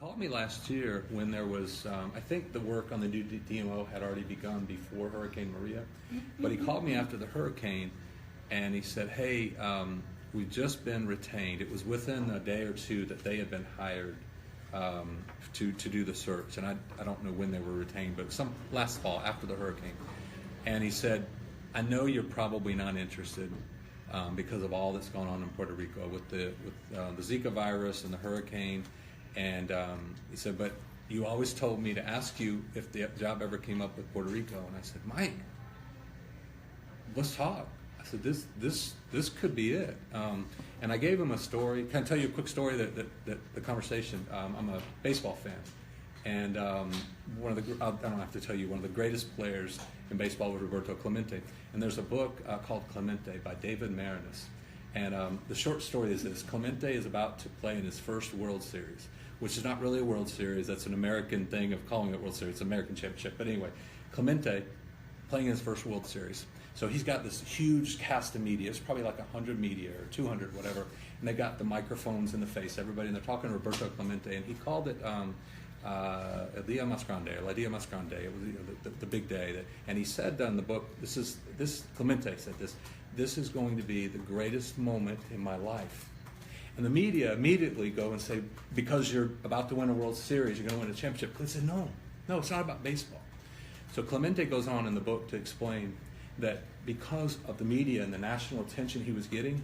called me last year when there was, I think the work on the new DMO had already begun before Hurricane Maria, but he called me after the hurricane and he said, hey, we've just been retained. It was within a day or two that they had been hired to do the search, and I don't know when they were retained, but some last fall after the hurricane. And he said, I know you're probably not interested because of all that's going on in Puerto Rico with the Zika virus and the hurricane. And he said, but you always told me to ask you if the job ever came up with Puerto Rico. And I said, Mike, let's talk. I said, this could be it. And I gave him a story. Can I tell you a quick story that the conversation? I'm a baseball fan. And I don't have to tell you, one of the greatest players in baseball was Roberto Clemente. And there's a book called Clemente by David Marinas. And the short story is this. Clemente is about to play in his first World Series, which is not really a World Series. That's an American thing of calling it World Series. It's an American championship. But anyway, Clemente playing his first World Series. So he's got this huge cast of media. It's probably like 100 media or 200, whatever. And they got the microphones in the face, everybody. And they're talking to Roberto Clemente. And he called it El Dia Más Grande, La Dia Más Grande. It was the big day. And he said in the book, Clemente said this is going to be the greatest moment in my life. And the media immediately go and say, because you're about to win a World Series, you're going to win a championship. They said, no, it's not about baseball. So Clemente goes on in the book to explain that because of the media and the national attention he was getting,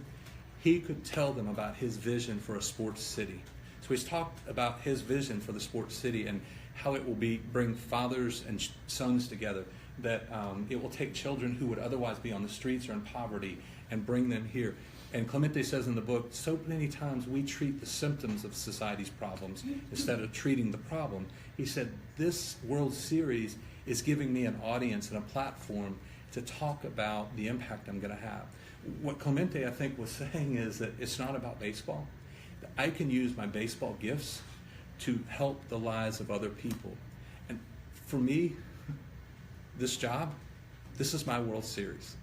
he could tell them about his vision for a sports city. So he's talked about his vision for the sports city and how it will bring fathers and sons together, that it will take children who would otherwise be on the streets or in poverty and bring them here. And Clemente says in the book, so many times we treat the symptoms of society's problems instead of treating the problem. He said, this World Series is giving me an audience and a platform to talk about the impact I'm going to have. What Clemente, I think, was saying is that it's not about baseball. I can use my baseball gifts to help the lives of other people. And for me, this job, this is my World Series.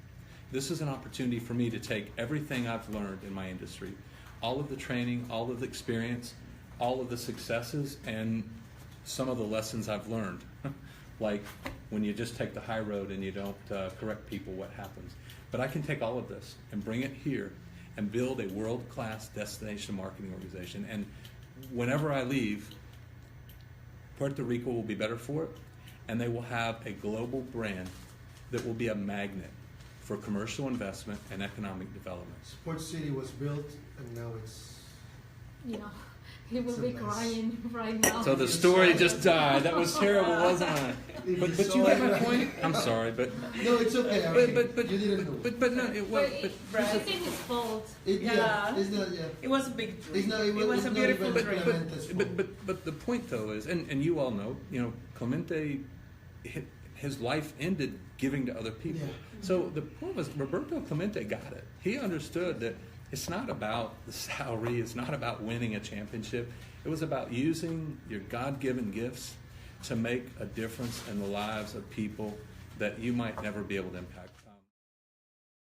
This is an opportunity for me to take everything I've learned in my industry, all of the training, all of the experience, all of the successes, and some of the lessons I've learned. Like when you just take the high road and you don't correct people, what happens. But I can take all of this and bring it here and build a world-class destination marketing organization. And whenever I leave, Puerto Rico will be better for it, and they will have a global brand that will be a magnet for commercial investment and economic development. Sports City was built, and now it's... Yeah, he will be crying right now. So the story just died. That was terrible, wasn't it? But you get my point. I'm sorry, but no, it's okay. But you didn't know. But no, it was. But I think it's his fault. It's not. Yeah. It was a big dream. It was a beautiful dream. But the point though is, and you all know, Clemente, his life ended giving to other people. Yeah. So the point was, Roberto Clemente got it. He understood that it's not about the salary. It's not about winning a championship. It was about using your God-given gifts to make a difference in the lives of people that you might never be able to impact.